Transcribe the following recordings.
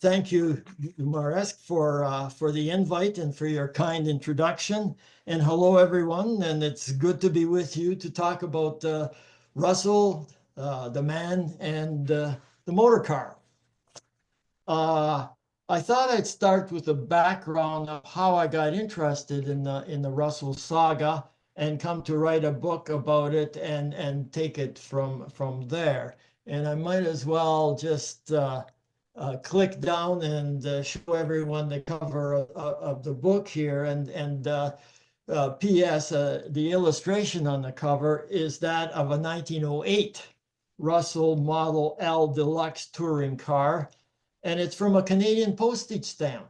Thank you, Maresk, for the invite and for your kind introduction. And hello, everyone. And it's good to be with you to talk about Russell, the man, and the motor car. I thought I'd start with a background of how I got interested in the Russell saga and come to write a book about it and take it from there. And I might as well just click down and show everyone the cover of the book here. P.S. The illustration on the cover is that of a 1908 Russell Model L Deluxe touring car. And it's from a Canadian postage stamp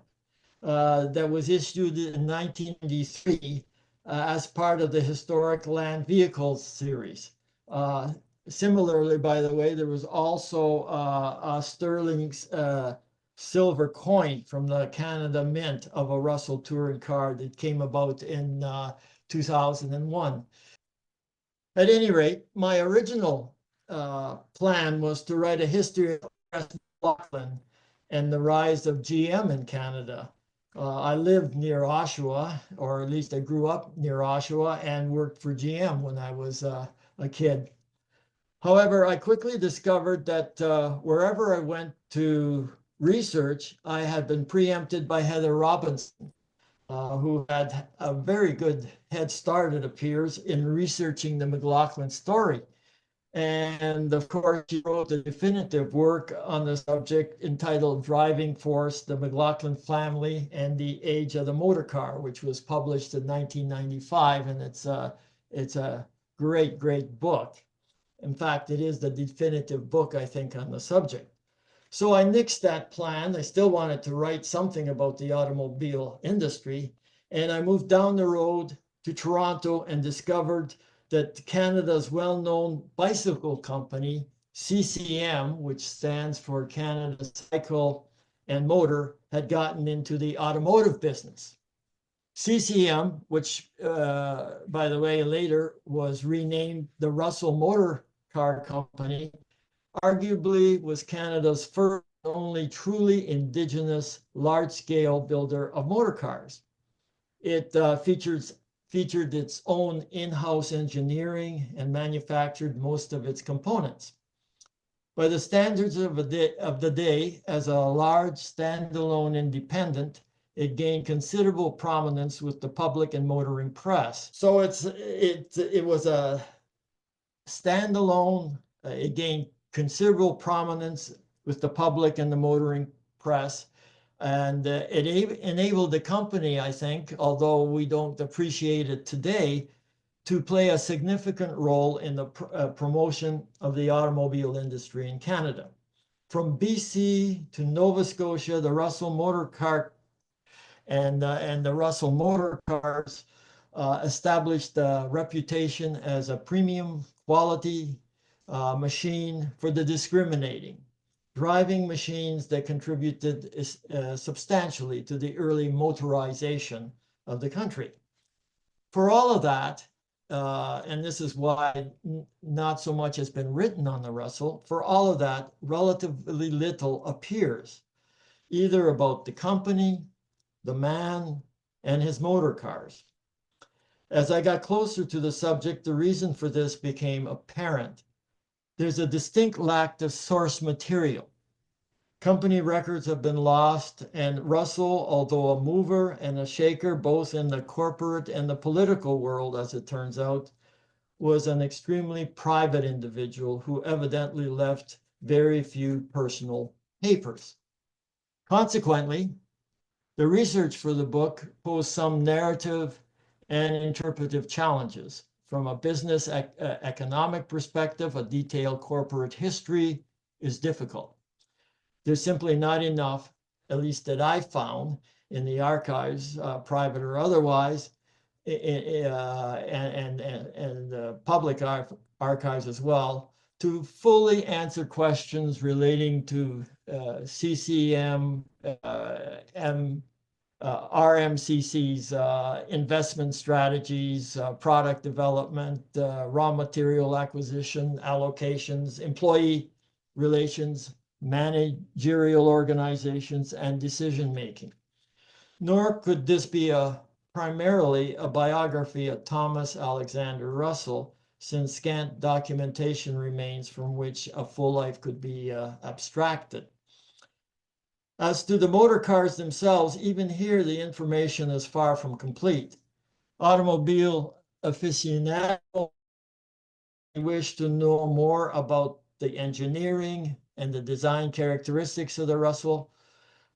that was issued in 1993 as part of the Historic Land Vehicles series. Similarly, by the way, there was also a sterling silver coin from the Canada Mint of a Russell touring car that came about in 2001. At any rate, my original plan was to write a history of McLaughlin and the rise of GM in Canada. I lived near Oshawa, or at least I grew up near Oshawa and worked for GM when I was a kid. However, I quickly discovered that wherever I went to research, I had been preempted by Heather Robinson, who had a very good head start, it appears, in researching the McLaughlin story. And of course, she wrote a definitive work on the subject entitled Driving Force, the McLaughlin Family and the Age of the Motor Car, which was published in 1995. And it's a great, great book. In fact, it is the definitive book, I think, on the subject. So I nixed that plan. I still wanted to write something about the automobile industry. And I moved down the road to Toronto and discovered that Canada's well-known bicycle company, CCM, which stands for Canada Cycle and Motor, had gotten into the automotive business. CCM, which, by the way, later was renamed the Russell Motor Car Company, arguably was Canada's first and only truly indigenous large-scale builder of motor cars. It featured its own in-house engineering and manufactured most of its components. By the standards of the day, as a large standalone independent, it gained considerable prominence with the public and motoring press. So it was a standalone, it gained considerable prominence with the public and the motoring press. And it enabled the company, I think, although we don't appreciate it today, to play a significant role in the promotion of the automobile industry in Canada. From BC to Nova Scotia, the Russell Motor Car and the Russell Motor Cars established a reputation as a premium quality machine for the discriminating, driving machines that contributed substantially to the early motorization of the country. For all of that, and this is why not so much has been written on the Russell, for all of that, relatively little appears, either about the company, the man, and his motor cars. As I got closer to the subject, the reason for this became apparent. There's a distinct lack of source material. Company records have been lost, and Russell, although a mover and a shaker both in the corporate and the political world, as it turns out, was an extremely private individual who evidently left very few personal papers. Consequently, the research for the book posed some narrative and interpretive challenges. From a business economic perspective, a detailed corporate history is difficult. There's simply not enough, at least that I found in the archives, private or otherwise, and public archives as well, to fully answer questions relating to CCM, RMCC's investment strategies, product development, raw material acquisition, allocations, employee relations, managerial organizations, and decision-making. Nor could this be primarily a biography of Thomas Alexander Russell, since scant documentation remains from which a full life could be abstracted. As to the motor cars themselves, even here the information is far from complete. Automobile aficionados wish to know more about the engineering and the design characteristics of the Russell,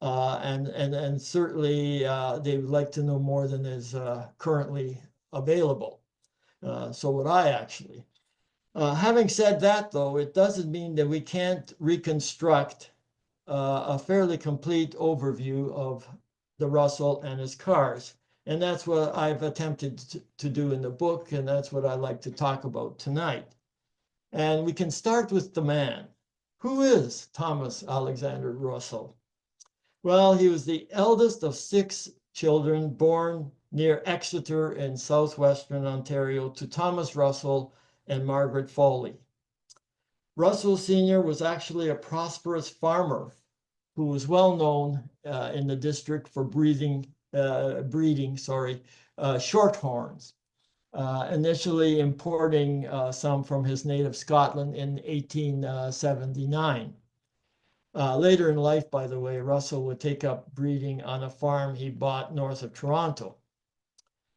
and certainly they would like to know more than is currently available. So would I actually. Having said that, though, it doesn't mean that we can't reconstruct a fairly complete overview of the Russell and his cars. And that's what I've attempted to do in the book, and that's what I'd like to talk about tonight. And we can start with the man. Who is Thomas Alexander Russell? Well, he was the eldest of 6 children born near Exeter in southwestern Ontario to Thomas Russell and Margaret Foley. Russell Sr. was actually a prosperous farmer who was well known in the district for breeding shorthorns, initially importing some from his native Scotland in 1879. Later in life, by the way, Russell would take up breeding on a farm he bought north of Toronto.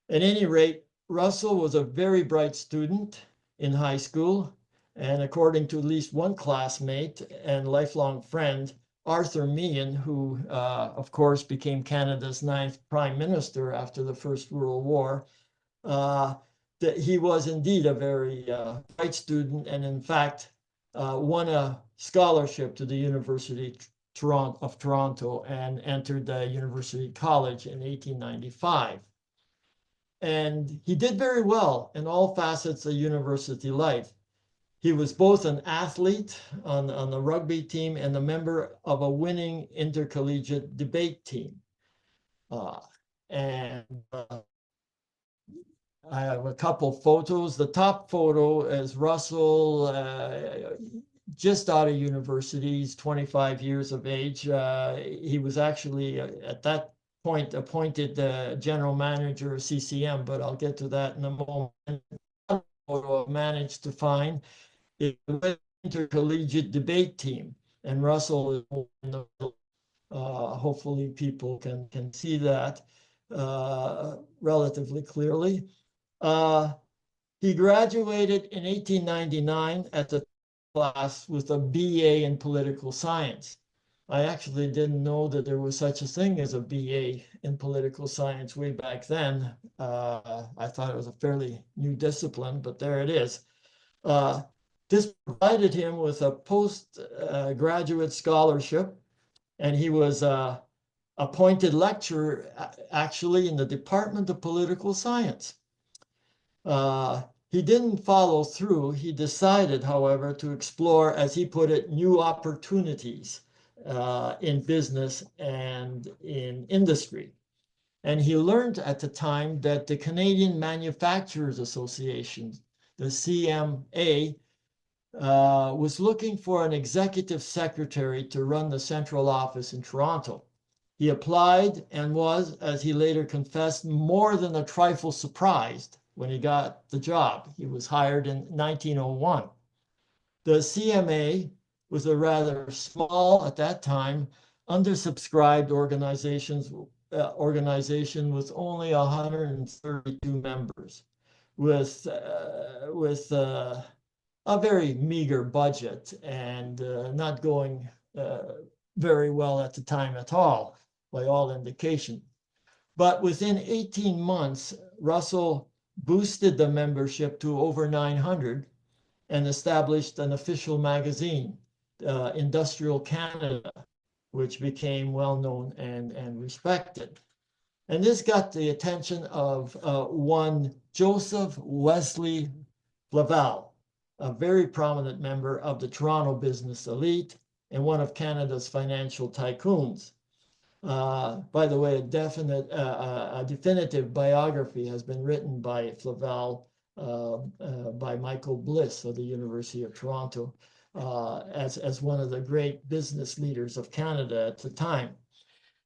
At any rate, Russell was a very bright student in high school, and according to at least one classmate and lifelong friend, Arthur Meehan, who, of course, became Canada's 9th Prime Minister after the First World War, that he was indeed a very bright student, and in fact, won a scholarship to the University of Toronto and entered the University College in 1895. And he did very well in all facets of university life. He was both an athlete on the rugby team and a member of a winning intercollegiate debate team. And I have a couple photos. The top photo is Russell, just out of university. He's 25 years of age. He was actually at that point appointed the general manager of CCM, but I'll get to that in a moment. The photo I managed to find is the intercollegiate debate team, and Russell is in the middle. Hopefully people can see that relatively clearly. He graduated in 1899 at the class with a BA in political science. I actually didn't know that there was such a thing as a BA in political science way back then. I thought it was a fairly new discipline, but there it is. This provided him with a postgraduate scholarship, and he was appointed lecturer actually in the Department of Political Science. He didn't follow through. He decided, however, to explore, as he put it, new opportunities in business and in industry. And he learned at the time that the Canadian Manufacturers Association, the CMA, was looking for an executive secretary to run the central office in Toronto. He applied and was, as he later confessed, more than a trifle surprised when he got the job. He was hired in 1901. The CMA was a rather small, at that time, undersubscribed organization with only 132 members, with a very meager budget and not going very well at the time at all, by all indication. But within 18 months, Russell boosted the membership to over 900 and established an official magazine, Industrial Canada, which became well known and respected. And this got the attention of one Joseph Wesley Flavel, a very prominent member of the Toronto business elite and one of Canada's financial tycoons. By the way, a definitive biography has been written by Flavel by Michael Bliss of the University of Toronto. as one of the great business leaders of Canada at the time.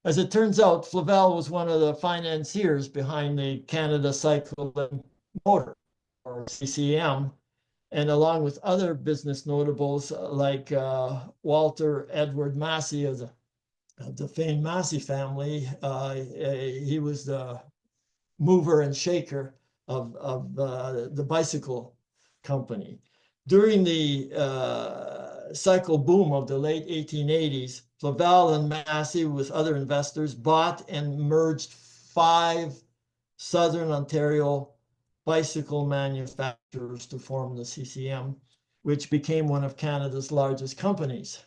As it turns out, Flavel was one of the financiers behind the Canada Cycle and Motor, or CCM, and along with other business notables like Walter Edward Massey of the famed Massey family, he was the mover and shaker of the bicycle company. During the cycle boom of the late 1880s, Flavel and Massey, with other investors, bought and merged 5 Southern Ontario bicycle manufacturers to form the CCM, which became one of Canada's largest companies.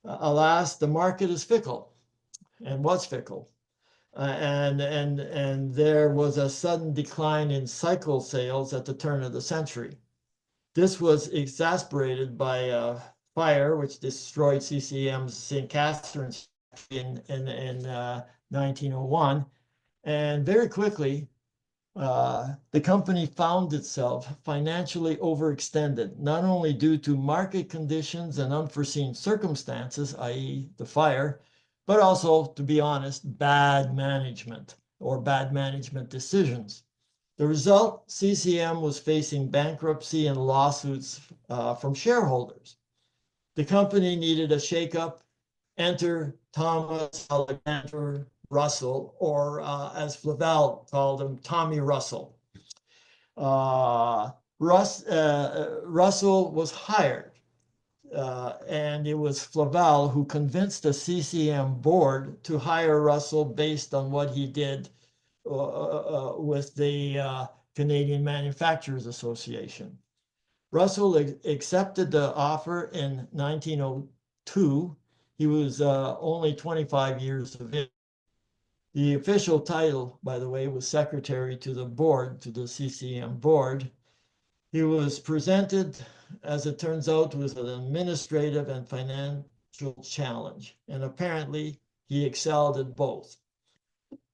Alas, the market is fickle and was fickle. And there was a sudden decline in cycle sales at the turn of the century. This was exacerbated by a fire which destroyed CCM's St. Catharines in 1901. And very quickly, the company found itself financially overextended, not only due to market conditions and unforeseen circumstances, i.e. the fire, but also, to be honest, bad management or bad management decisions. The result, CCM was facing bankruptcy and lawsuits from shareholders. The company needed a shakeup. Enter Thomas Alexander Russell, or as Flavel called him, Tommy Russell. Russell was hired, and it was Flavel who convinced the CCM board to hire Russell based on what he did with the Canadian Manufacturers Association. Russell accepted the offer in 1902. He was only 25 years of age. The official title, by the way, was secretary to the board, to the CCM board. He was presented, as it turns out, with an administrative and financial challenge, and apparently he excelled at both.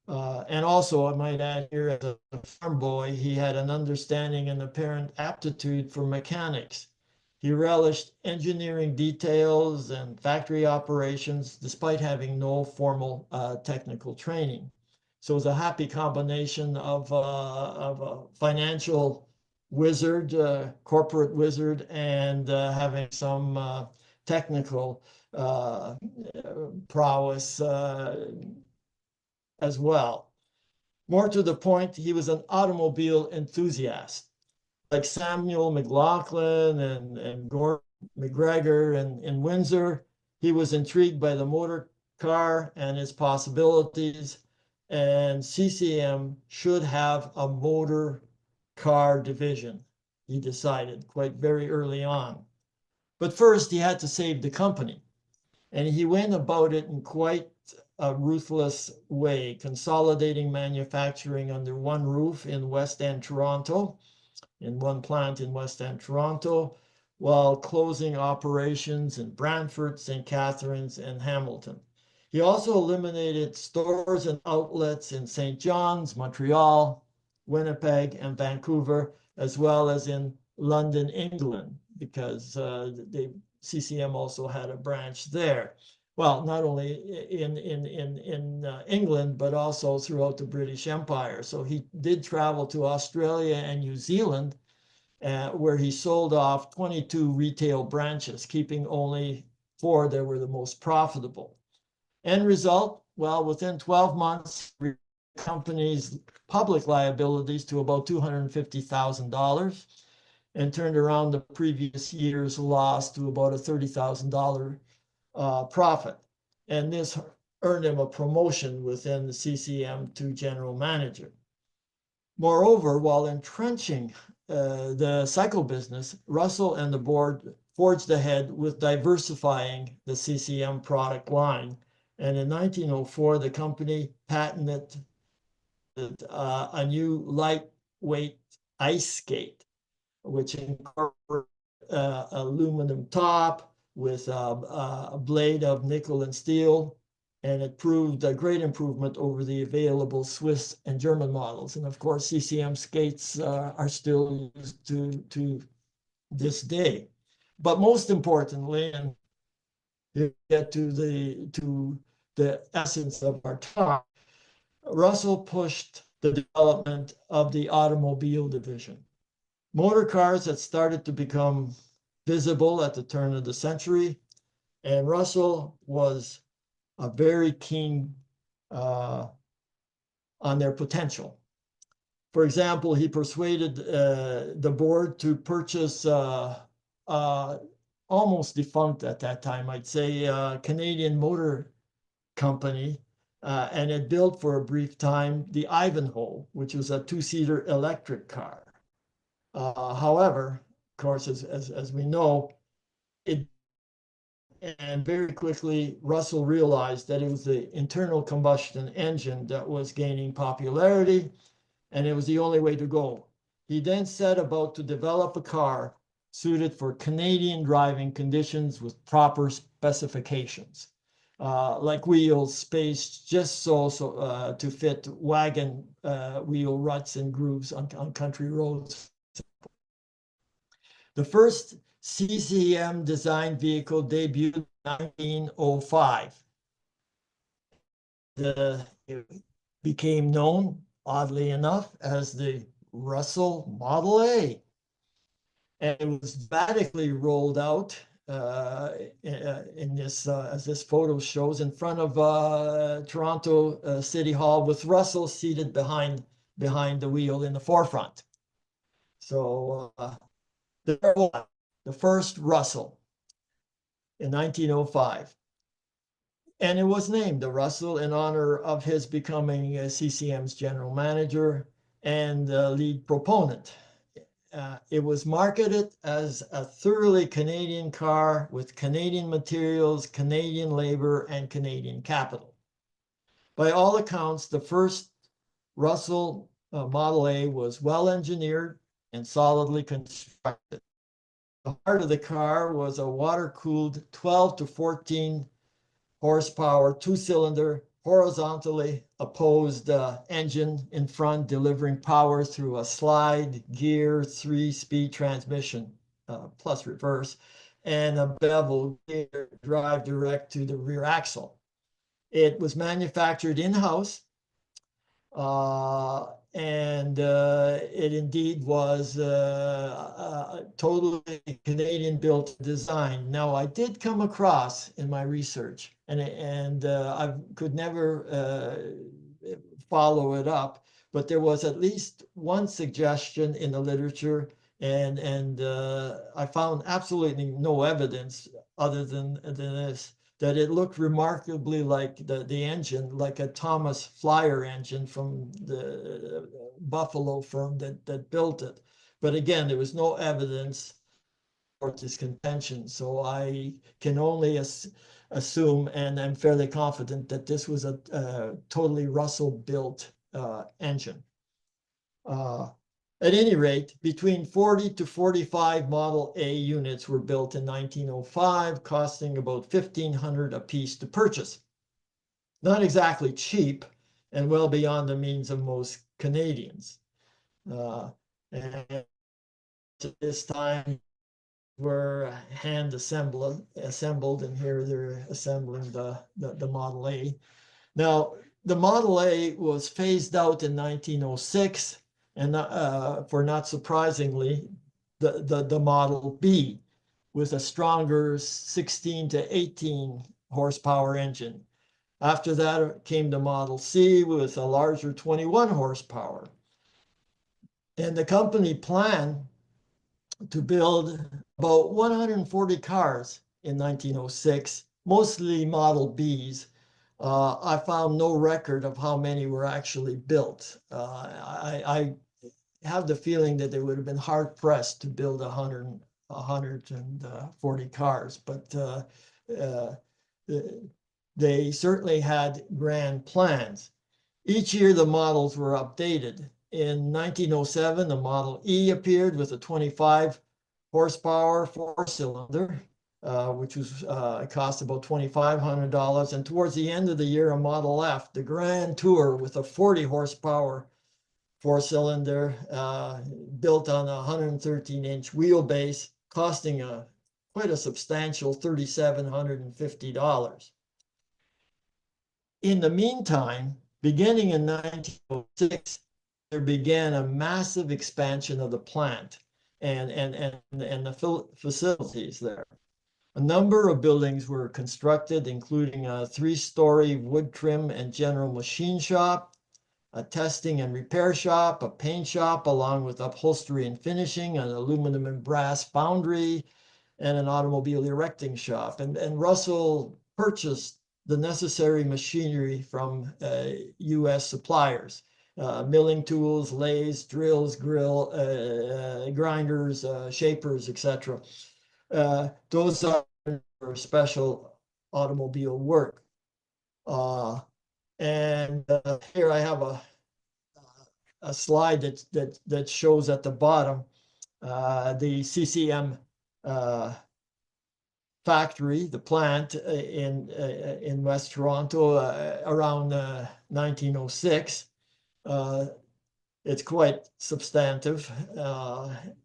And also, I might add here, as a farm boy, he had an understanding and apparent aptitude for mechanics. He relished engineering details and factory operations, despite having no formal technical training. So it was a happy combination of a financial wizard, corporate wizard, and having some technical prowess as well. More to the point, he was an automobile enthusiast. Like Samuel McLaughlin and Gordon McGregor in Windsor, he was intrigued by the motor car and its possibilities, and CCM should have a motor car division, he decided quite very early on. But first, he had to save the company, and he went about it in quite a ruthless way, consolidating manufacturing under one roof in West End, Toronto, in one plant in West End, Toronto, while closing operations in Brantford, St. Catharines, and Hamilton. He also eliminated stores and outlets in St. John's, Montreal, Winnipeg, and Vancouver, as well as in London, England, because CCM also had a branch there. Well, not only in England, but also throughout the British Empire. So he did travel to Australia and New Zealand, where he sold off 22 retail branches, keeping only 4 that were the most profitable. End result, well, within 12 months, the company's public liabilities to about $250,000, and turned around the previous year's loss to about a $30,000 profit. And this earned him a promotion within the CCM to general manager. Moreover, while entrenching the cycle business, Russell and the board forged ahead with diversifying the CCM product line. And in 1904, the company patented a new lightweight ice skate, which incorporated aluminum top with a blade of nickel and steel, and it proved a great improvement over the available Swiss and German models. And of course, CCM skates are still used to this day. But most importantly, and you get to the essence of our talk, Russell pushed the development of the automobile division. Motor cars had started to become visible at the turn of the century, and Russell was a very keen on their potential. For example, he persuaded the board to purchase almost defunct at that time, I'd say, Canadian Motor Company, and it built for a brief time the Ivanhoe, which was a two-seater electric car. However, of course, as we know, and very quickly, Russell realized that it was the internal combustion engine that was gaining popularity, and it was the only way to go. He then set about to develop a car suited for Canadian driving conditions with proper specifications, like wheels spaced just so to fit wagon wheel ruts and grooves on country roads. The first CCM designed vehicle debuted in 1905. It became known, oddly enough, as the Russell Model A. And it was dramatically rolled out in this, as this photo shows, in front of Toronto City Hall, with Russell seated behind the wheel in the forefront. So the first Russell in 1905. And it was named the Russell in honor of his becoming CCM's general manager and lead proponent. It was marketed as a thoroughly Canadian car with Canadian materials, Canadian labor, and Canadian capital. By all accounts, the first Russell Model A was well engineered and solidly constructed. The heart of the car was a water-cooled 12 to 14 horsepower, two-cylinder, horizontally opposed engine in front, delivering power through a slide gear, 3-speed transmission, plus reverse, and a bevel gear drive direct to the rear axle. It was manufactured in-house, and it indeed was a totally Canadian built design. Now, I did come across in my research, and I could never follow it up, but there was at least one suggestion in the literature, and I found absolutely no evidence other than this, that it looked remarkably like the engine, like a Thomas Flyer engine from the Buffalo firm that built it. But again, there was no evidence for this contention. So I can only assume, and I'm fairly confident, that this was a totally Russell-built engine. At any rate, between 40 to 45 Model A units were built in 1905, costing about $1,500 a piece to purchase. Not exactly cheap, and well beyond the means of most Canadians. And this time were hand assembled, and here they're assembling the Model A. Now, the Model A was phased out in 1906, and for not surprisingly, the Model B with a stronger 16 to 18 horsepower engine. After that came the Model C with a larger 21 horsepower. And the company planned to build about 140 cars in 1906, mostly Model Bs. I found no record of how many were actually built. I have the feeling that they would have been hard pressed to build 140 cars, but they certainly had grand plans. Each year the models were updated. In 1907, the Model E appeared with a 25 horsepower four-cylinder, which was cost about $2,500. And towards the end of the year, a Model F, the Grand Tour, with a 40 horsepower four-cylinder built on a 113-inch wheelbase, costing quite a substantial $3,750. In the meantime, beginning in 1906, there began a massive expansion of the plant and the facilities there. A number of buildings were constructed, including a 3-story wood trim and general machine shop, a testing and repair shop, a paint shop, along with upholstery and finishing, an aluminum and brass foundry, and an automobile erecting shop. And Russell purchased the necessary machinery from US suppliers, milling tools, lathes, drills, grinders, shapers, etc. Those are for special automobile work. And here I have a slide that shows at the bottom the CCM factory, the plant in West Toronto around 1906. It's quite substantive.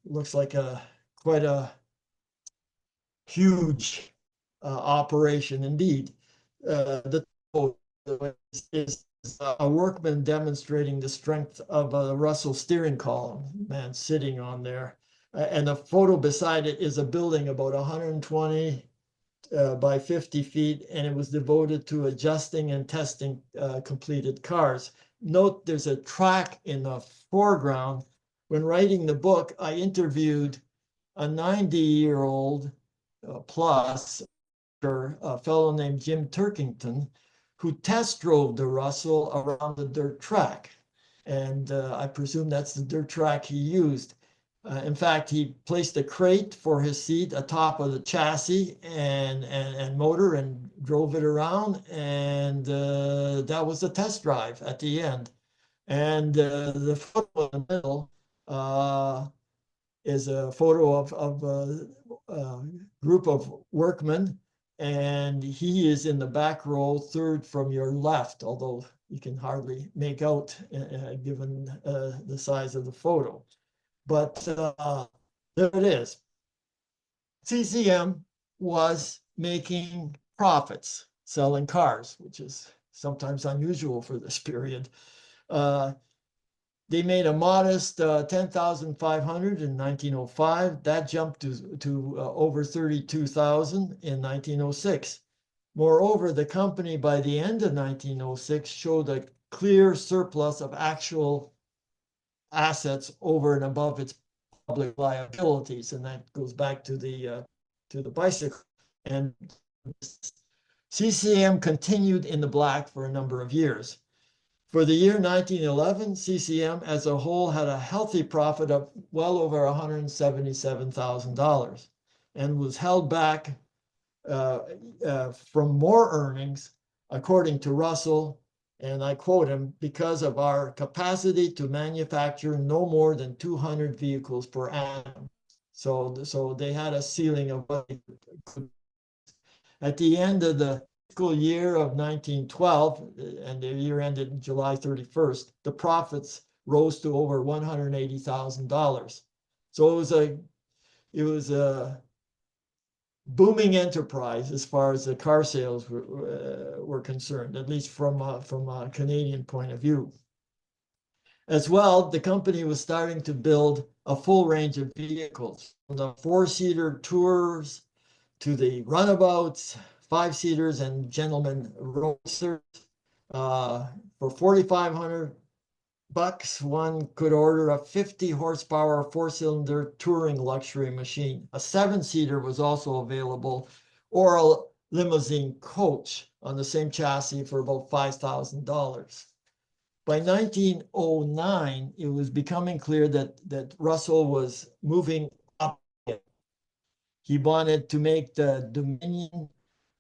Looks like quite a huge operation indeed. The is a workman demonstrating the strength of a Russell steering column, man sitting on there. And the photo beside it is a building about 120 by 50 feet, and it was devoted to adjusting and testing completed cars. Note there's a track in the foreground. When writing the book, I interviewed a 90-year-old plus, a fellow named Jim Turkington, who test drove the Russell around the dirt track. And I presume that's the dirt track he used. In fact, he placed a crate for his seat atop of the chassis and motor and drove it around. And that was the test drive at the end. And the photo in the middle is a photo of a group of workmen. And he is in the back row, third from your left, although you can hardly make out given the size of the photo. But there it is. CCM was making profits selling cars, which is sometimes unusual for this period. They made a modest 10,500 in 1905. That jumped to over 32,000 in 1906. Moreover, the company by the end of 1906 showed a clear surplus of actual assets over and above its public liabilities, and that goes back to the bicycle. And CCM continued in the black for a number of years. For the year 1911, CCM as a whole had a healthy profit of well over $177,000 and was held back from more earnings, according to Russell, and I quote him, because of our capacity to manufacture no more than 200 vehicles per annum. So they had a ceiling of what they could. At the end of the fiscal year of 1912, and the year ended July 31st, the profits rose to over $180,000. So it was a booming enterprise as far as the car sales were concerned, at least from a Canadian point of view. As well, the company was starting to build a full range of vehicles, from the 4-seater tours to the runabouts, 5-seaters and gentleman roadsters. For $4,500, one could order a 50 horsepower 4-cylinder touring luxury machine. A 7-seater was also available, or a limousine coach on the same chassis for about $5,000. By 1909, it was becoming clear that Russell was moving up. He wanted to make the Dominion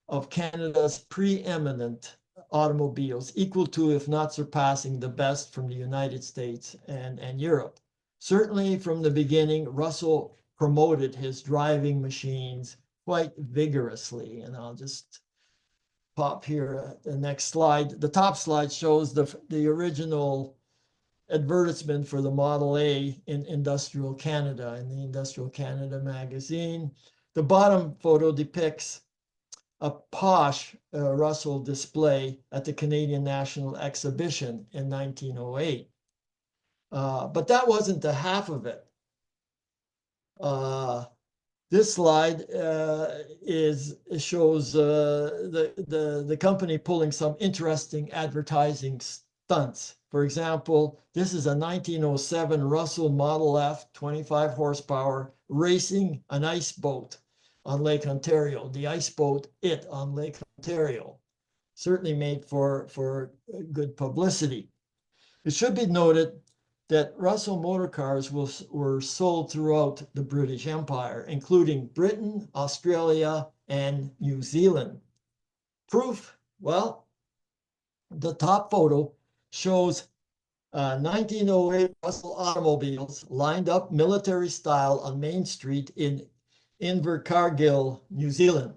of Canada's preeminent automobiles, equal to, if not surpassing, the best from the United States and Europe. Certainly from the beginning, Russell promoted his driving machines quite vigorously. And I'll just pop here the next slide. The top slide shows the original advertisement for the Model A in Industrial Canada, in the Industrial Canada magazine. The bottom photo depicts a posh Russell display at the Canadian National Exhibition in 1908. But that wasn't the half of it. This slide shows the company pulling some interesting advertising stunts. For example, this is a 1907 Russell Model F, 25 horsepower, racing an ice boat on Lake Ontario. The ice boat, It, on Lake Ontario. Certainly made for good publicity. It should be noted that Russell motor cars were sold throughout the British Empire, including Britain, Australia, and New Zealand. Proof? Well, the top photo shows 1908 Russell automobiles lined up military style on Main Street in Invercargill, New Zealand.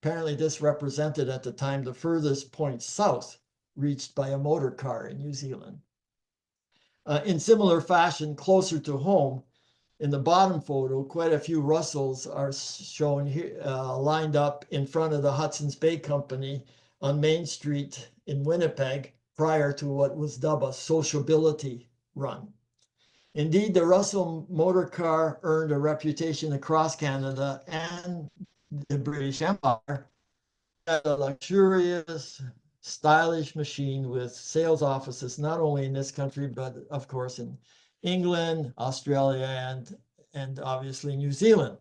Apparently, this represented at the time the furthest point south reached by a motor car in New Zealand. In similar fashion, closer to home, in the bottom photo, quite a few Russells are shown here, lined up in front of the Hudson's Bay Company on Main Street in Winnipeg, prior to what was dubbed a sociability run. Indeed, the Russell motor car earned a reputation across Canada and the British Empire as a luxurious, stylish machine with sales offices not only in this country, but of course in England, Australia, and obviously New Zealand.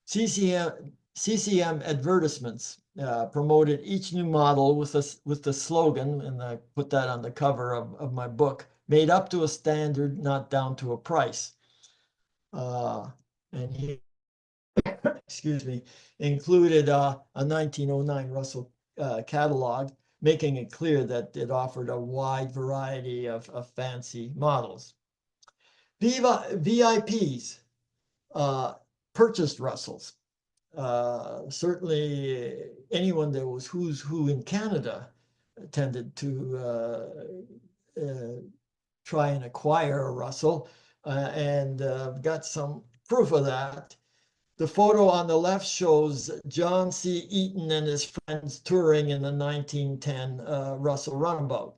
CCM advertisements promoted each new model with the slogan, and I put that on the cover of my book, made up to a standard, not down to a price. And he, excuse me, included a 1909 Russell catalog, making it clear that it offered a wide variety of fancy models. VIPs purchased Russells. Certainly anyone that was who's who in Canada tended to try and acquire a Russell, and got some proof of that. The photo on the left shows John C. Eaton and his friends touring in the 1910 Russell Runabout.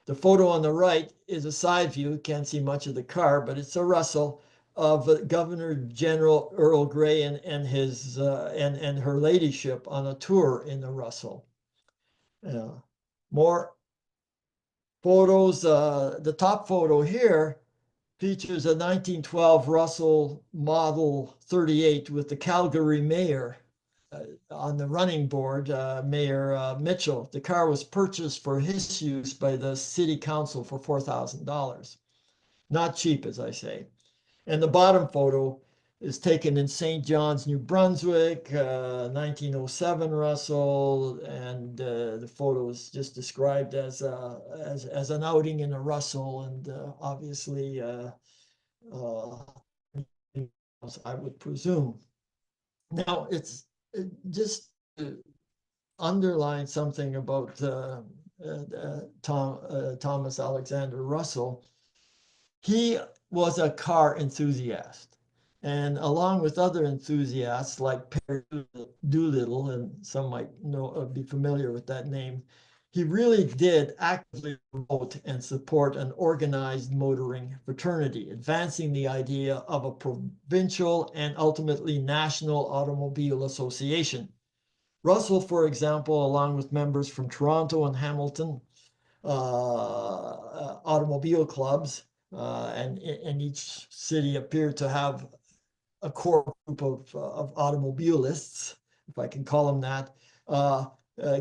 The photo on the right is a side view. Can't see much of the car, but it's a Russell of Governor General Earl Grey and his and her ladyship on a tour in the Russell. More photos. The top photo here features a 1912 Russell Model 38 with the Calgary mayor on the running board, Mayor Mitchell. The car was purchased for his use by the city council for $4,000. Not cheap, as I say. And the bottom photo is taken in St. John's, New Brunswick, 1907 Russell, and the photo is just described as an outing in a Russell, and obviously, I would presume. Now, it's just to underline something about Thomas Alexander Russell. He was a car enthusiast, and along with other enthusiasts like Perry Doolittle, and some might know be familiar with that name, he really did actively promote and support an organized motoring fraternity, advancing the idea of a provincial and ultimately national automobile association. Russell, for example, along with members from Toronto and Hamilton, automobile clubs, and each city appeared to have a core group of automobilists, if I can call them that,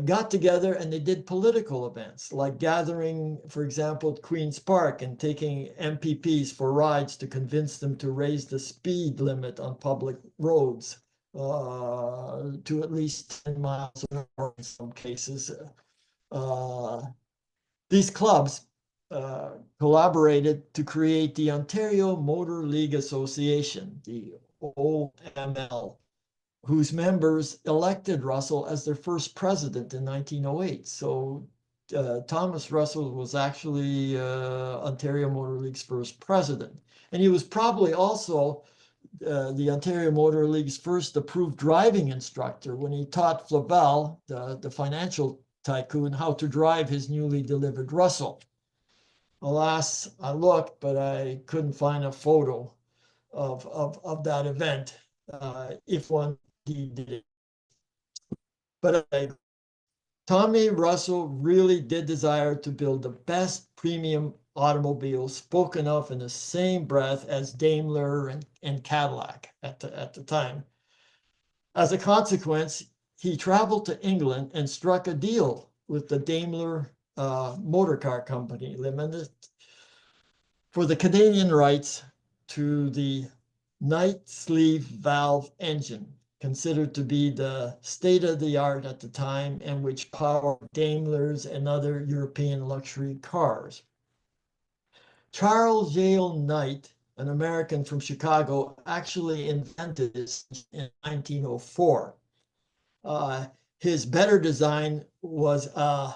got together and they did political events, like gathering, for example, at Queen's Park and taking MPPs for rides to convince them to raise the speed limit on public roads to at least 10 miles an hour in some cases. These clubs collaborated to create the Ontario Motor League Association, the OML, whose members elected Russell as their first president in 1908. So Thomas Russell was actually Ontario Motor League's first president. And he was probably also the Ontario Motor League's first approved driving instructor when he taught Flavel, the financial tycoon, how to drive his newly delivered Russell. Alas, I looked, but I couldn't find a photo of that event, if one he did it. But Tommy Russell really did desire to build the best premium automobile spoken of in the same breath as Daimler and Cadillac at the time. As a consequence, he traveled to England and struck a deal with the Daimler Motor Car Company Limited for the Canadian rights to the Knight sleeve valve engine, considered to be the state of the art at the time and which powered Daimlers and other European luxury cars. Charles Yale Knight, an American from Chicago, actually invented this in 1904. His better design was a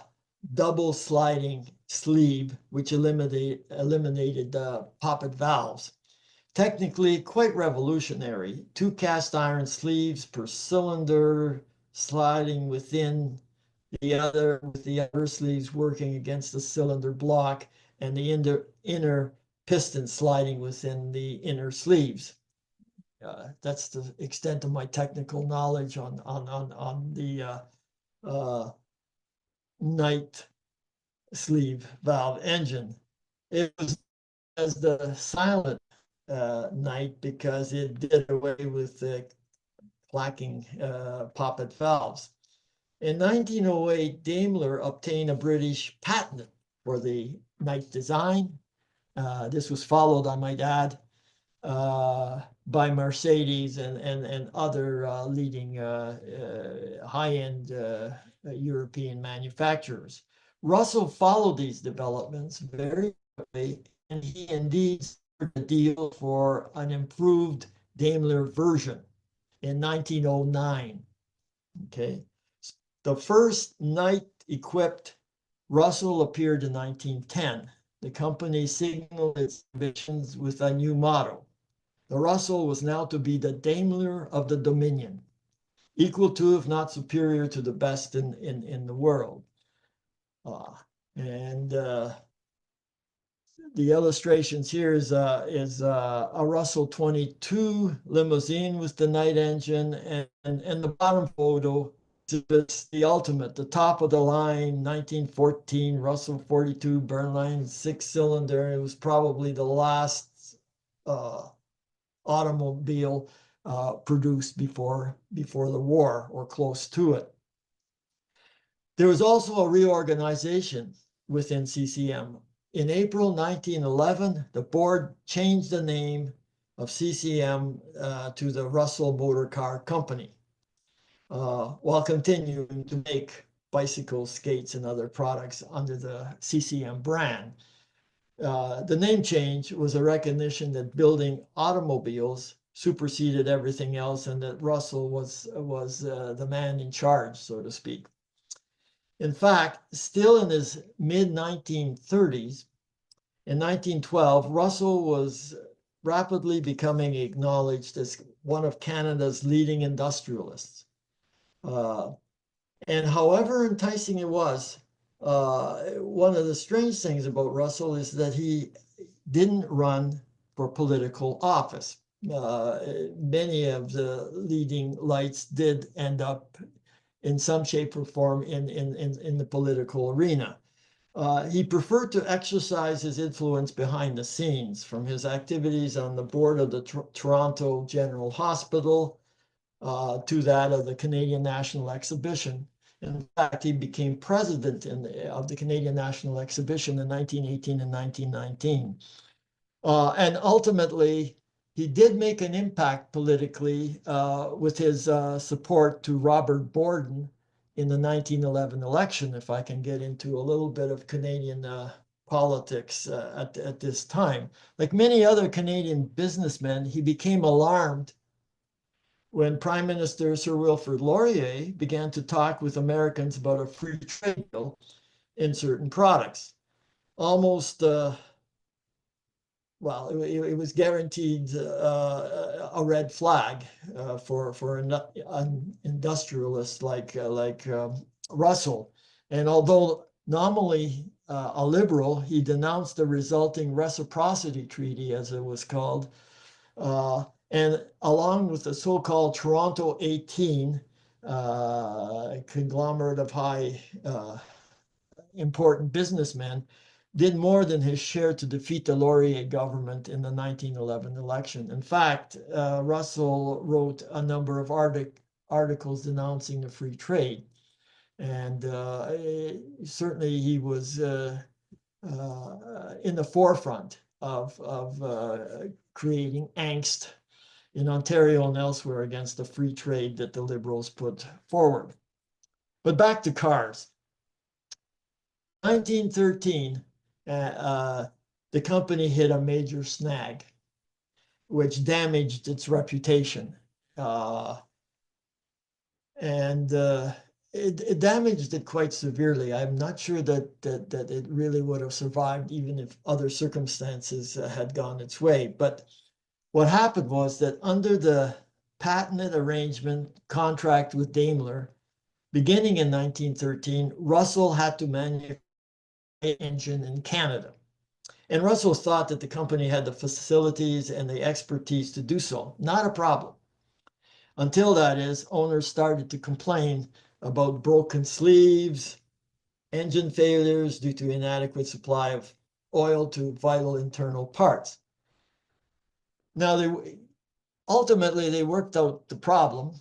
double sliding sleeve, which eliminated poppet valves. Technically quite revolutionary. 2 cast iron sleeves per cylinder, sliding within the other, with the other sleeves working against the cylinder block, and the inner piston sliding within the inner sleeves. That's the extent of my technical knowledge on the Knight sleeve valve engine. It was as the silent Knight because it did away with the clacking poppet valves. In 1908, Daimler obtained a British patent for the Knight design. This was followed, I might add, by Mercedes and other leading high-end European manufacturers. Russell followed these developments very quickly, and he indeed struck a deal for an improved Daimler version in 1909. Okay, the first Knight-equipped Russell appeared in 1910. The company signaled its ambitions with a new motto. The Russell was now to be the Daimler of the Dominion, equal to, if not superior to, the best in the world. And the illustrations here is a Russell 22 limousine with the Knight engine, and the bottom photo is the ultimate, the top of the line, 1914 Russell 42 Burnline 6-cylinder. It was probably the last automobile produced before the war, or close to it. There was also a reorganization within CCM. In April 1911, the board changed the name of CCM to the Russell Motor Car Company, while continuing to make bicycles, skates, and other products under the CCM brand. The name change was a recognition that building automobiles superseded everything else, and that Russell was the man in charge, so to speak. In fact, still in his mid-1930s, in 1912, Russell was rapidly becoming acknowledged as one of Canada's leading industrialists. And however enticing it was, one of the strange things about Russell is that he didn't run for political office. Many of the leading lights did end up in some shape or form in the political arena. He preferred to exercise his influence behind the scenes, from his activities on the board of the Toronto General Hospital to that of the Canadian National Exhibition. In fact, he became president of the Canadian National Exhibition in 1918 and 1919. And ultimately, he did make an impact politically with his support to Robert Borden in the 1911 election, if I can get into a little bit of Canadian politics at this time. Like many other Canadian businessmen, he became alarmed when Prime Minister Sir Wilfrid Laurier began to talk with Americans about a free trade deal in certain products. Almost well, it was guaranteed a red flag for an industrialist like Russell. And although nominally a liberal, he denounced the resulting reciprocity treaty, as it was called, and along with the so-called Toronto 18 conglomerate of high important businessmen, did more than his share to defeat the Laurier government in the 1911 election. In fact, Russell wrote a number of articles denouncing the free trade. And certainly he was in the forefront of creating angst in Ontario and elsewhere against the free trade that the Liberals put forward. But back to cars. 1913, the company hit a major snag, which damaged its reputation. And it damaged it quite severely. I'm not sure that it really would have survived even if other circumstances had gone its way. But what happened was that under the patented arrangement contract with Daimler, beginning in 1913, Russell had to manufacture an engine in Canada. And Russell thought that the company had the facilities and the expertise to do so. Not a problem. Until, that is, owners started to complain about broken sleeves, engine failures due to inadequate supply of oil to vital internal parts. Now, ultimately, they worked out the problem.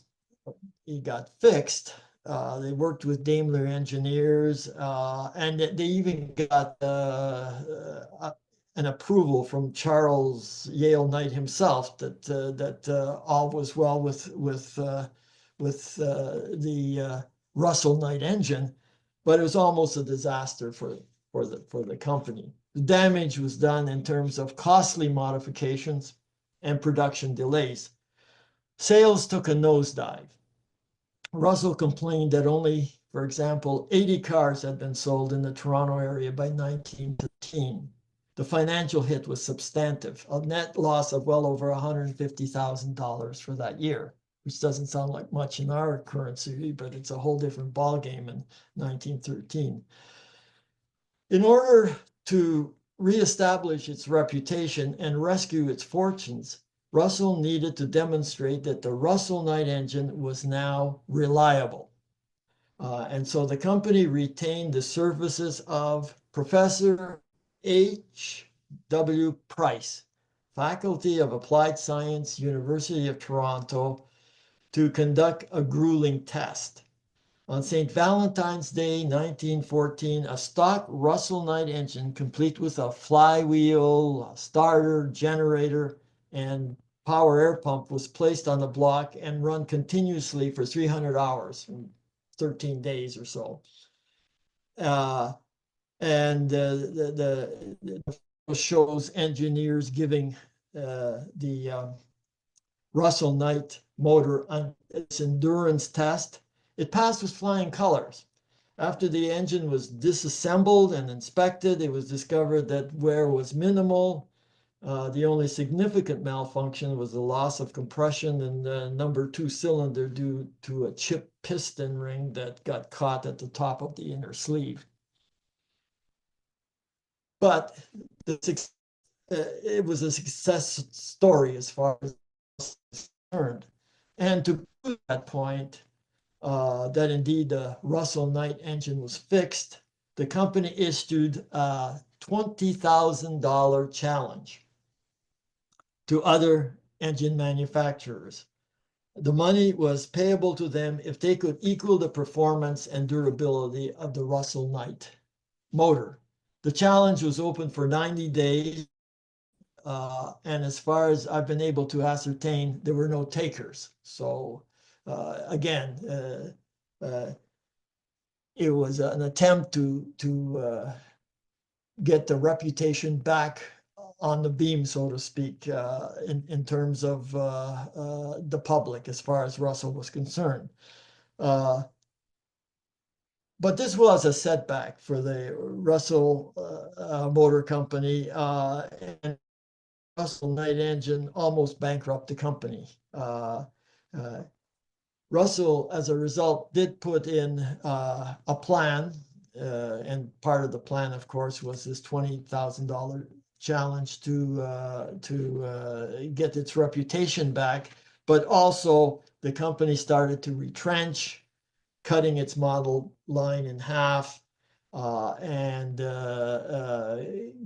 It got fixed. They worked with Daimler engineers, and they even got an approval from Charles Yale Knight himself that all was well with the Russell Knight engine, but it was almost a disaster for the company. The damage was done in terms of costly modifications and production delays. Sales took a nosedive. Russell complained that only, for example, 80 cars had been sold in the Toronto area by 1913. The financial hit was substantive, a net loss of well over $150,000 for that year, which doesn't sound like much in our currency, but it's a whole different ballgame in 1913. In order to reestablish its reputation and rescue its fortunes, Russell needed to demonstrate that the Russell Knight engine was now reliable. And so the company retained the services of Professor H.W. Price, Faculty of Applied Science, University of Toronto, to conduct a grueling test. On St. Valentine's Day, 1914, a stock Russell Knight engine, complete with a flywheel, a starter, generator, and power air pump, was placed on the block and run continuously for 300 hours, 13 days or so. And the shows engineers giving the Russell Knight motor on its endurance test. It passed with flying colors. After the engine was disassembled and inspected, it was discovered that wear was minimal. The only significant malfunction was the loss of compression in the number 2 cylinder due to a chipped piston ring that got caught at the top of the inner sleeve. But it was a success story as far as concerned. And to prove that point, that indeed the Russell Knight engine was fixed, the company issued a $20,000 challenge to other engine manufacturers. The money was payable to them if they could equal the performance and durability of the Russell Knight motor. The challenge was open for 90 days. And as far as I've been able to ascertain, there were no takers. So again, it was an attempt to get the reputation back on the beam, so to speak, in terms of the public, as far as Russell was concerned. But this was a setback for the Russell Motor Company. And Russell Knight engine almost bankrupt the company. Russell, as a result, did put in a plan, and part of the plan, of course, was this $20,000 challenge to get its reputation back. But also, the company started to retrench, cutting its model line in half, and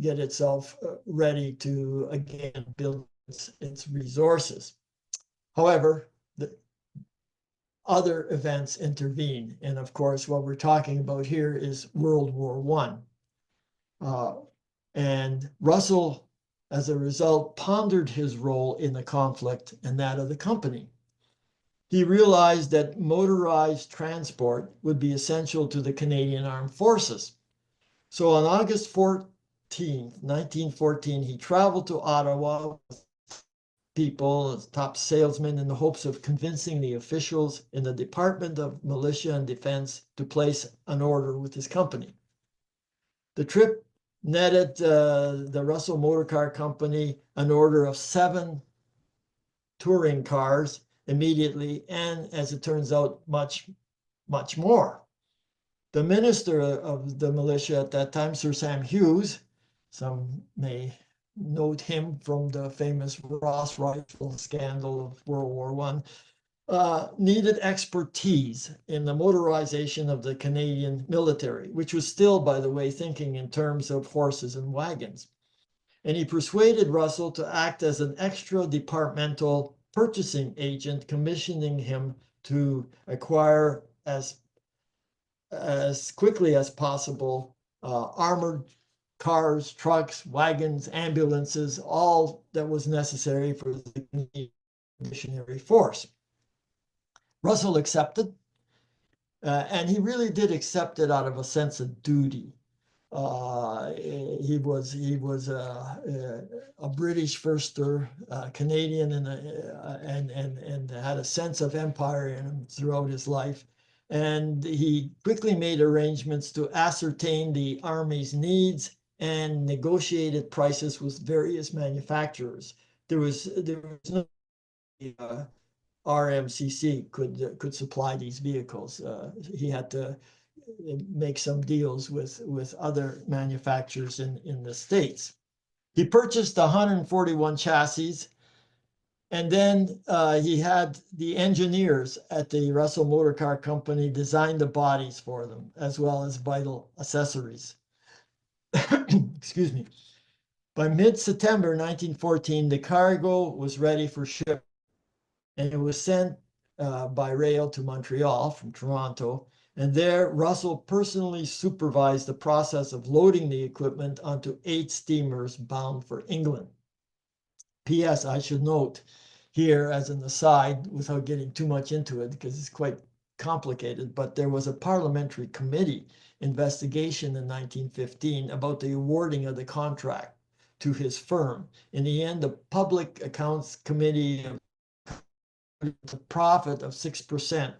get itself ready to again build its resources. However, the other events intervene. And of course, what we're talking about here is World War I. And Russell, as a result, pondered his role in the conflict and that of the company. He realized that motorized transport would be essential to the Canadian Armed Forces. So on August 14th, 1914, he traveled to Ottawa with people, as top salesmen, in the hopes of convincing the officials in the Department of Militia and Defense to place an order with his company. The trip netted the Russell Motor Car Company an order of 7 touring cars immediately, and as it turns out, much more. The minister of the militia at that time, Sir Sam Hughes, some may note him from the famous Ross rifle scandal of World War I, needed expertise in the motorization of the Canadian military, which was still, by the way, thinking in terms of horses and wagons. And he persuaded Russell to act as an extra departmental purchasing agent, commissioning him to acquire as quickly as possible armored cars, trucks, wagons, ambulances, all that was necessary for the Canadian Expeditionary Force. Russell accepted, and he really did accept it out of a sense of duty. He was a British firster, Canadian, and had a sense of empire in him throughout his life. And he quickly made arrangements to ascertain the Army's needs and negotiated prices with various manufacturers. There was no RMCC could supply these vehicles. He had to make some deals with other manufacturers in the States. He purchased 141 chassis, and then he had the engineers at the Russell Motor Car Company design the bodies for them, as well as vital accessories. Excuse me. By mid-September 1914, the cargo was ready for shipment, and it was sent by rail to Montreal from Toronto. And there, Russell personally supervised the process of loading the equipment onto 8 steamers bound for England. P.S. I should note here, as an aside, without getting too much into it, because it's quite complicated, but there was a parliamentary committee investigation in 1915 about the awarding of the contract to his firm. In the end, the Public Accounts Committee, the profit of 6%,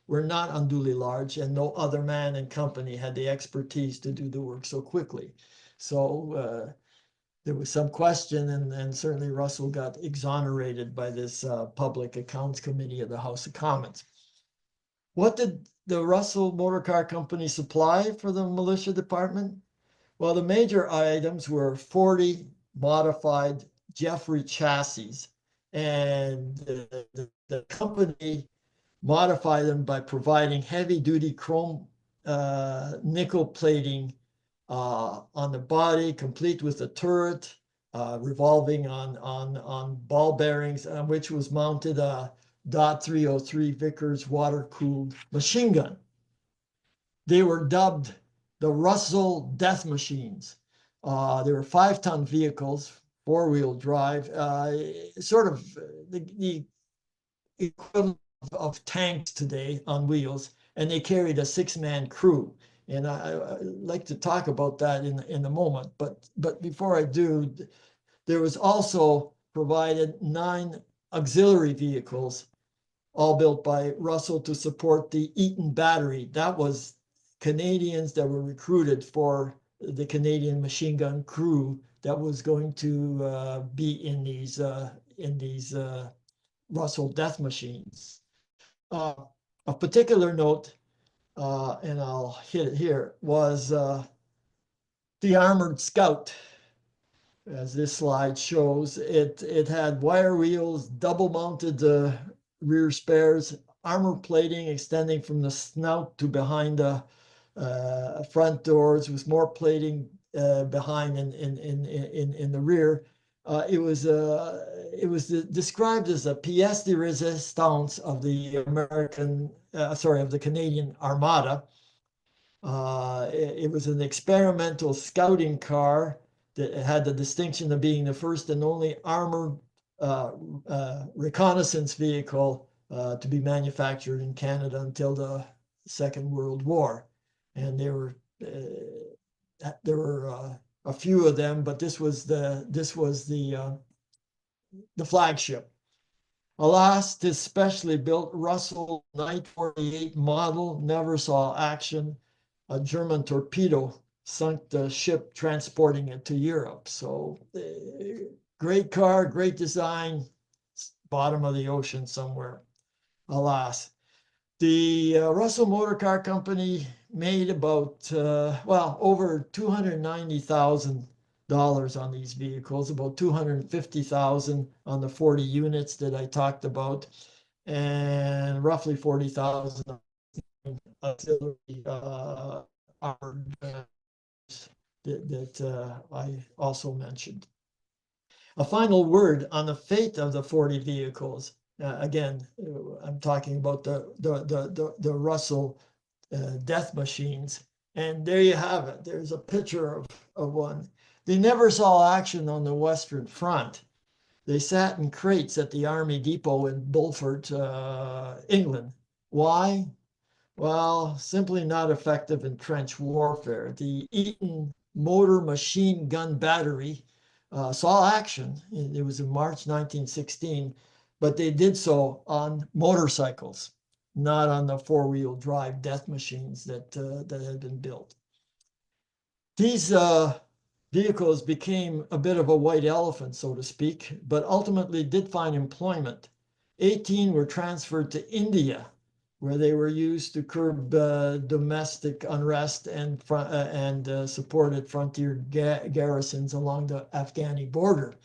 were not unduly large, and no other man and company had the expertise to do the work so quickly. So there was some question, and certainly Russell got exonerated by this Public Accounts Committee of the House of Commons. What did the Russell Motor Car Company supply for the militia department? Well, the major items were 40 modified Jeffrey chassis, and the company modified them by providing heavy-duty chrome nickel plating on the body, complete with a turret revolving on ball bearings, on which was mounted a .303 Vickers water-cooled machine gun. They were dubbed the Russell Death Machines. They were 5-ton vehicles, 4-wheel drive, sort of the equivalent of tanks today on wheels, and they carried a 6-man crew. And I'd like to talk about that in a moment. But before I do, there was also provided 9 auxiliary vehicles, all built by Russell to support the Eaton Battery. That was Canadians that were recruited for the Canadian machine gun crew that was going to be in these Russell death machines. Of particular note, and I'll hit it here, was the Armored Scout. As this slide shows, it had wire wheels, double mounted rear spares, armor plating extending from the snout to behind the front doors, with more plating behind in the rear. It was described as a pièce de résistance of the of the Canadian Armada. It was an experimental scouting car that had the distinction of being the first and only armored reconnaissance vehicle to be manufactured in Canada until the Second World War. And there were a few of them, but this was the flagship. Alas, this specially built Russell 948 model never saw action. A German torpedo sunk the ship transporting it to Europe. So great car, great design, bottom of the ocean somewhere, alas. The Russell Motor Car Company made about, over $290,000 on these vehicles, about $250,000 on the 40 units that I talked about, and roughly $40,000 auxiliary armored that I also mentioned. A final word on the fate of the 40 vehicles. Again, I'm talking about the Russell death machines. And there you have it. There's a picture of one. They never saw action on the Western Front. They sat in crates at the Army Depot in Bulford, England. Why? Well, simply not effective in trench warfare. The Eaton Motor Machine Gun Battery saw action. It was in March 1916, but they did so on motorcycles, not on the four-wheel drive death machines that had been built. These vehicles became a bit of a white elephant, so to speak, but ultimately did find employment. 18 were transferred to India, where they were used to curb domestic unrest and supported frontier garrisons along the Afghani border.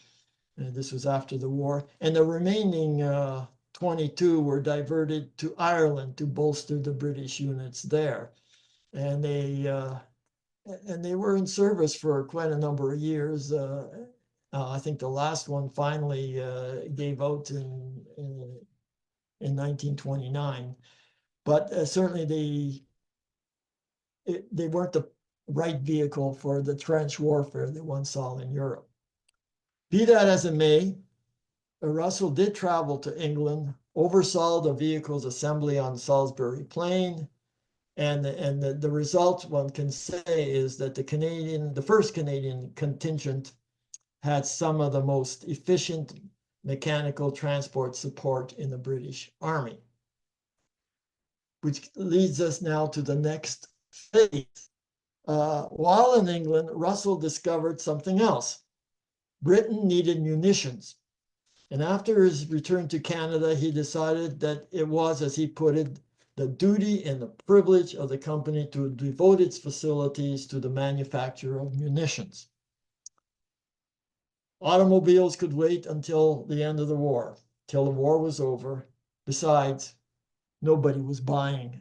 This was after the war. And the remaining 22 were diverted to Ireland to bolster the British units there. And they were in service for quite a number of years. I think the last one finally gave out in 1929. But certainly they weren't the right vehicle for the trench warfare that one saw in Europe. Be that as it may, Russell did travel to England, oversaw the vehicle's assembly on Salisbury Plain, and the result one can say is that the first Canadian contingent had some of the most efficient mechanical transport support in the British Army. Which leads us now to the next phase. While in England, Russell discovered something else. Britain needed munitions. And after his return to Canada, he decided that it was, as he put it, the duty and the privilege of the company to devote its facilities to the manufacture of munitions. Automobiles could wait until the end of the war, till the war was over. Besides, nobody was buying.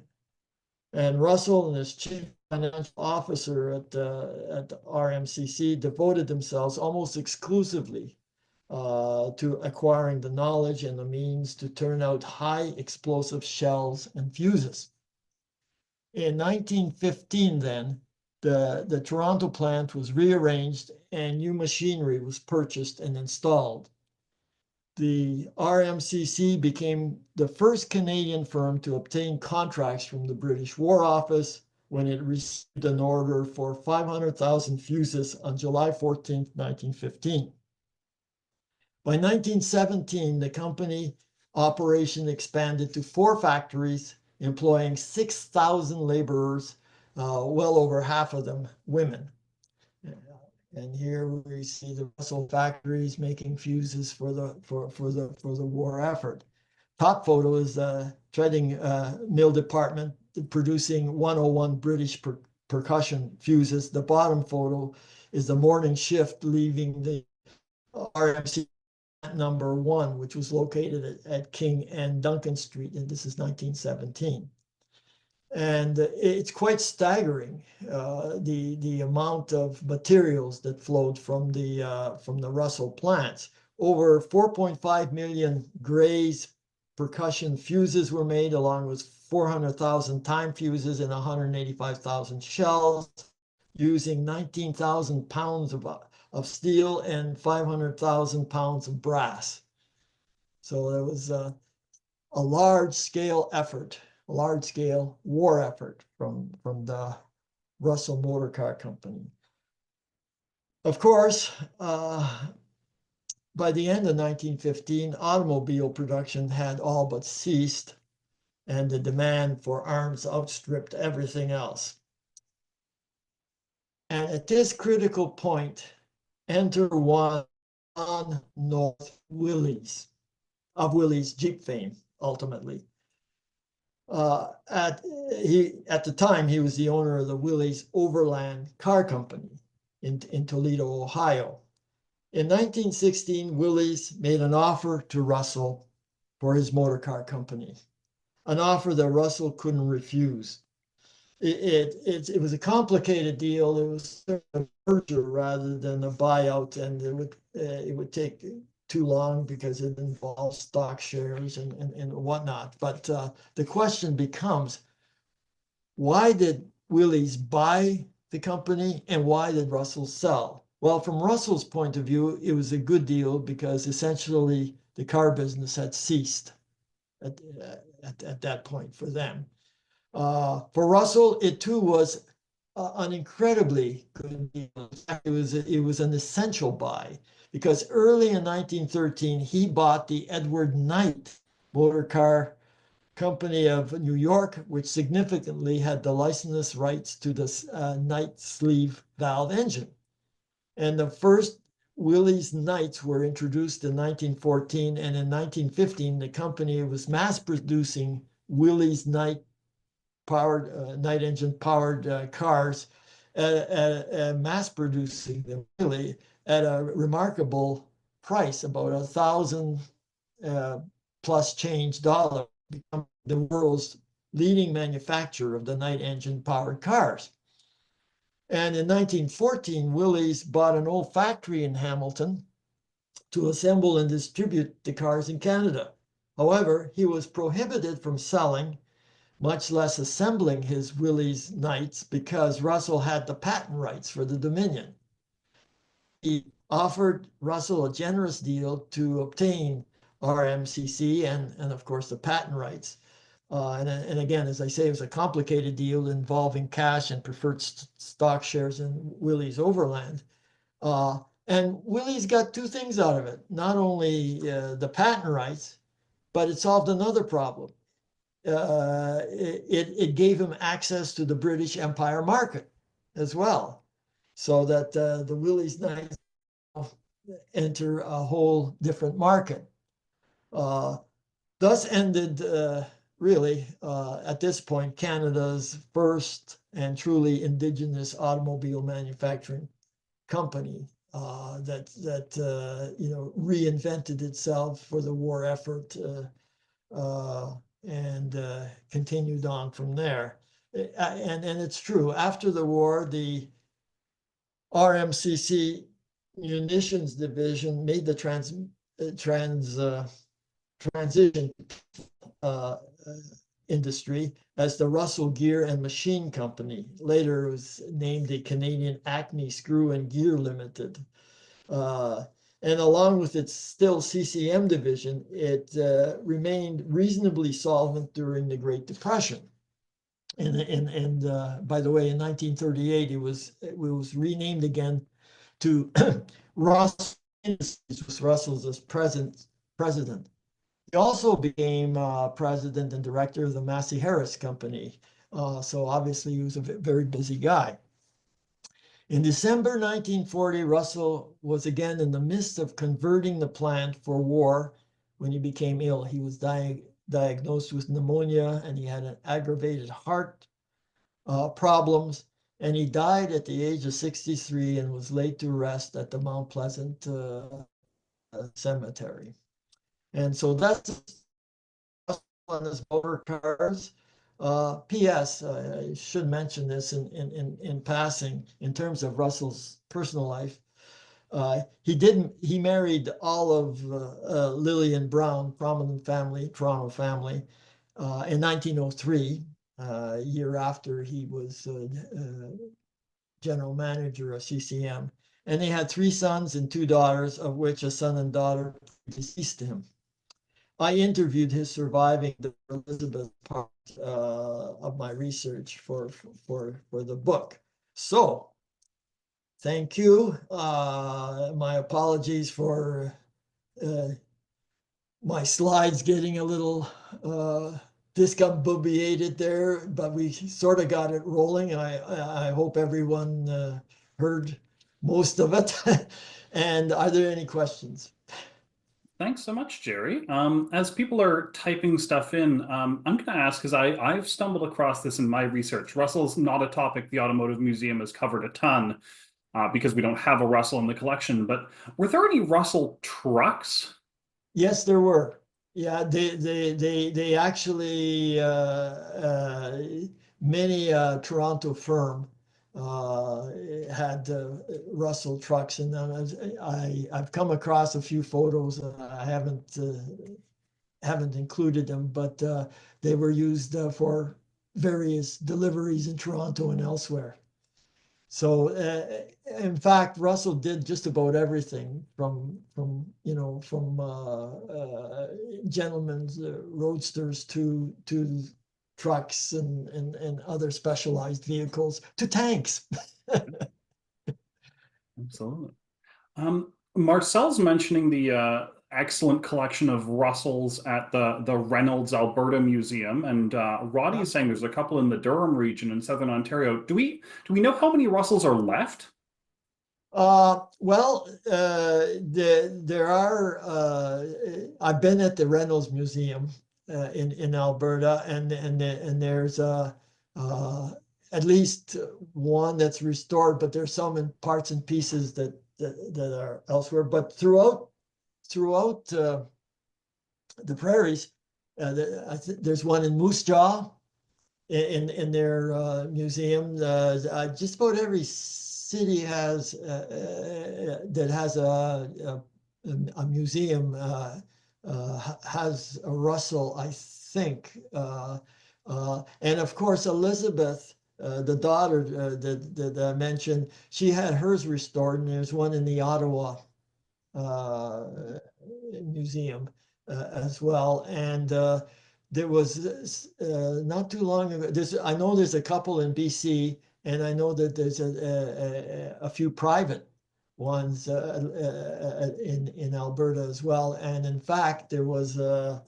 And Russell and his chief financial officer at RMCC devoted themselves almost exclusively to acquiring the knowledge and the means to turn out high explosive shells and fuses. In 1915, then, the Toronto plant was rearranged and new machinery was purchased and installed. The RMCC became the first Canadian firm to obtain contracts from the British War Office when it received an order for 500,000 fuses on July 14, 1915. By 1917, the company operation expanded to 4 factories, employing 6,000 laborers, well over half of them women. And here we see the Russell factories making fuses for the war effort. Top photo is the threading mill department producing 101 British percussion fuses. The bottom photo is the morning shift leaving the RMC number 1, which was located at King and Duncan Street, and this is 1917. And it's quite staggering, the amount of materials that flowed from the Russell plants. Over 4.5 million Gray's percussion fuses were made, along with 400,000 time fuses and 185,000 shells, using 19,000 pounds of steel and 500,000 pounds of brass. So there was a large-scale effort, a large-scale war effort from the Russell Motor Car Company. Of course, by the end of 1915, automobile production had all but ceased, and the demand for arms outstripped everything else. And at this critical point, enter one North Willys, of Willys Jeep fame, ultimately. At the time, he was the owner of the Willys Overland Car Company in Toledo, Ohio. In 1916, Willys made an offer to Russell for his motor car company, an offer that Russell couldn't refuse. It was a complicated deal. It was a merger rather than a buyout, and it would take too long because it involves stock shares and whatnot. But the question becomes, why did Willys buy the company and why did Russell sell? Well, from Russell's point of view, it was a good deal because essentially the car business had ceased at that point for them. For Russell, it too was an incredibly good deal. In fact, it was an essential buy because early in 1913, he bought the Edward Knight Motor Car Company of New York, which significantly had the license rights to the Knight sleeve valve engine. And the first Willys Knights were introduced in 1914, and in 1915, the company was mass producing Willys Knight Knight engine powered cars, mass producing them really at a remarkable price, about $1,000 plus change dollar, become the world's leading manufacturer of the Knight engine powered cars. And in 1914, Willys bought an old factory in Hamilton to assemble and distribute the cars in Canada. However, he was prohibited from selling, much less assembling, his Willys Knights because Russell had the patent rights for the Dominion. He offered Russell a generous deal to obtain RMCC and of course, the patent rights. And again, as I say, it was a complicated deal involving cash and preferred stock shares in Willys Overland. And Willys got two things out of it: not only the patent rights, but it solved another problem. It gave him access to the British Empire market as well, so that the Willys Knights enter a whole different market. Thus ended, really, at this point, Canada's first and truly indigenous automobile manufacturing company that reinvented itself for the war effort and continued on from there. And it's true, after the war, the RMCC munitions division made the transition industry as the Russell Gear and Machine Company. Later it was named the Canadian Acme Screw and Gear Limited. And along with its still CCM division, it remained reasonably solvent during the Great Depression. And by the way, in 1938, it was renamed again to Russell Industries, with Russell's as president. He also became president and director of the Massey Harris Company. So obviously he was a very busy guy. In December 1940, Russell was again in the midst of converting the plant for war when he became ill. He was diagnosed with pneumonia and he had an aggravated heart problems, and he died at the age of 63 and was laid to rest at the Mount Pleasant cemetery. And so that's on his motor cars. P.S. I should mention this in passing in terms of Russell's personal life. He married Olive Lillian Brown, prominent family, Toronto family, in 1903, a year after he was general manager of CCM. And they had 3 sons and 2 daughters, of which a son and daughter deceased him. I interviewed his surviving Elizabeth part of my research for the book. So thank you. My apologies for my slides getting a little discombobulated there, but we sort of got it rolling. I hope everyone heard most of it. And are there any questions? Thanks so much, Jerry. As people are typing stuff in, I'm going to ask, because I've stumbled across this in my research. Russell's not a topic the Automotive Museum has covered a ton because we don't have a Russell in the collection, but were there any Russell trucks? Yes, there were. Yeah, they actually many Toronto firm had Russell trucks, and I've come across a few photos. I haven't included them, but they were used for various deliveries in Toronto and elsewhere. So, in fact, Russell did just about everything from gentlemen's roadsters to trucks and other specialized vehicles to tanks. Absolutely. Marcel's mentioning the excellent collection of Russells at the Reynolds, Alberta Museum, and Roddy is saying there's a couple in the Durham region in Southern Ontario. Do we know how many Russells are left? Well, there are. I've been at the Reynolds Museum in Alberta, and there's at least one that's restored, but there's some in parts and pieces that are elsewhere. But throughout the prairies, there's one in Moose Jaw in their museum. Just about every city has that has a museum has a Russell, I think, and of course Elizabeth, the daughter that I mentioned, she had hers restored, and there's one in the Ottawa museum as well. And there was not too long ago. I know there's a couple in BC, and I know that there's a few private ones in Alberta as well. And in fact, there was a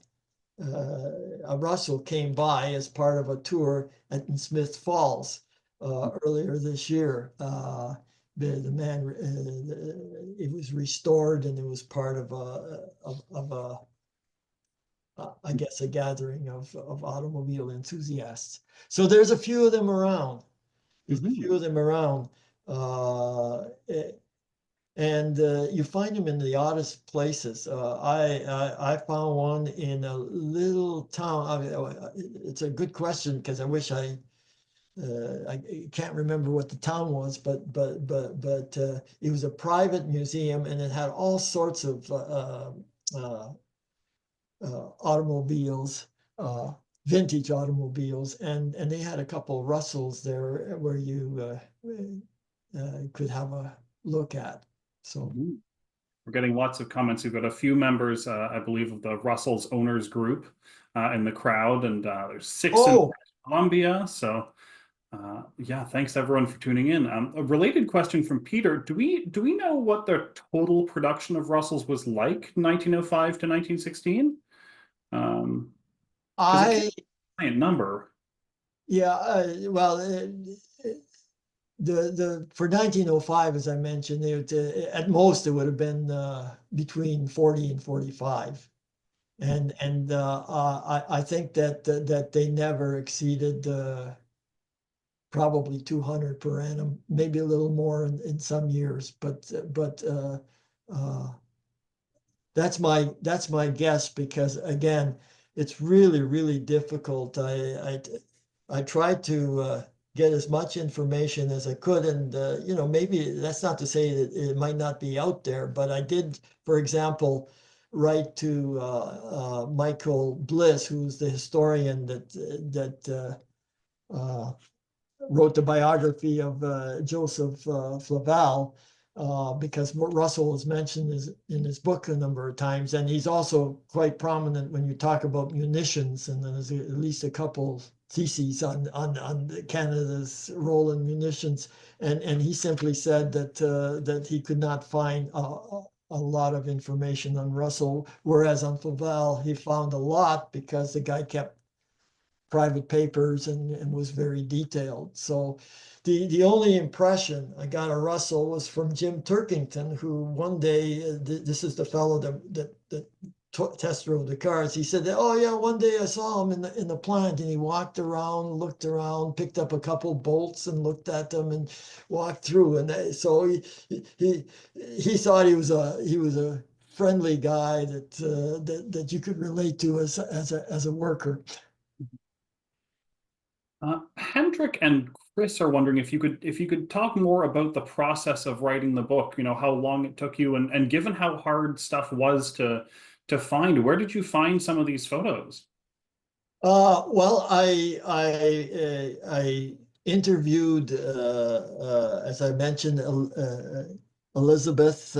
Russell came by as part of a tour in Smith Falls earlier this year. The man, it was restored, and it was part of a I guess a gathering of automobile enthusiasts. So there's a few of them around. There's a few of them around. And you find them in the oddest places. I found one in a little town. I mean, it's a good question because I wish I can't remember what the town was, but it was a private museum, and it had all sorts of automobiles, vintage automobiles, and they had a couple of Russells there where you could have a look at. So we're getting lots of comments. We've got a few members, I believe, of the Russell's owners group in the crowd, and there's 6 in Columbia. So yeah, thanks everyone for tuning in. A related question from Peter: Do we know what the total production of Russells was like 1905 to 1916? I giant number. Yeah, well, for 1905, as I mentioned, at most it would have been between 40 and 45. And I think that they never exceeded probably 200 per annum, maybe a little more in some years, but that's my guess, because again, it's really difficult. I tried to get as much information as I could, and maybe that's not to say that it might not be out there, but I did, for example, write to Michael Bliss, who's the historian that wrote the biography of Joseph Flavel, because Russell was mentioned in his book a number of times, and he's also quite prominent when you talk about munitions, and there's at least a couple theses on Canada's role in munitions, and he simply said that he could not find a lot of information on Russell, whereas on Flavel he found a lot because the guy kept private papers and was very detailed. So the only impression I got of Russell was from Jim Turkington, who one day, this is the fellow that test drove the cars. He said that, oh yeah, one day I saw him in the plant, and he walked around, looked around, picked up a couple bolts and looked at them and walked through. And so he thought he was a friendly guy that you could relate to as a worker. Hendrik and Chris are wondering if you could talk more about the process of writing the book. How long it took you, and given how hard stuff was to find, where did you find some of these photos? Well, I interviewed, as I mentioned, Elizabeth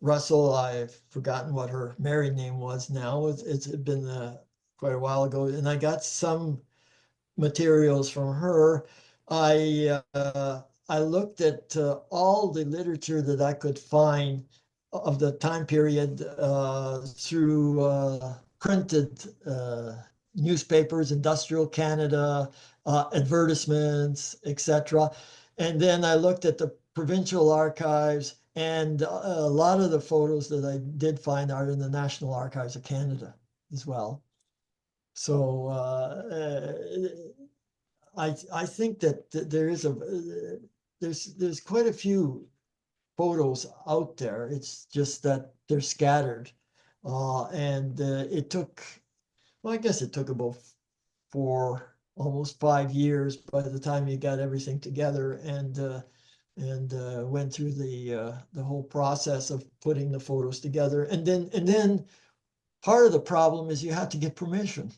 Russell. I've forgotten what her married name was now. It's been quite a while ago, and I got some materials from her. I looked at all the literature that I could find of the time period through printed newspapers, Industrial Canada, advertisements, etc. And then I looked at the provincial archives, and a lot of the photos that I did find are in the National Archives of Canada as well. So I think that there's quite a few photos out there. It's just that they're scattered, and it took, well, I guess it took about almost 5 years by the time you got everything together, and went through the whole process of putting the photos together, and then part of the problem is you have to get permission.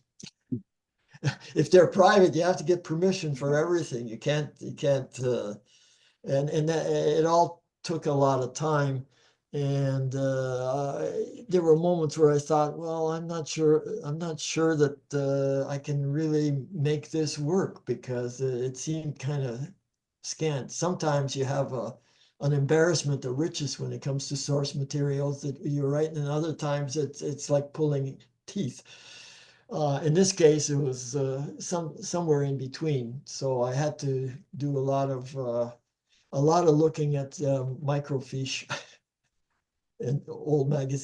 If they're private, you have to get permission for everything. You can't, and that, it all took a lot of time. And there were moments where I thought, well, I'm not sure that I can really make this work, because it seemed kind of scant. Sometimes you have an embarrassment of riches when it comes to source materials that you're writing, and other times it's like pulling teeth. In this case, it was somewhere in between. So I had to do a lot of looking at microfiche in old magazines.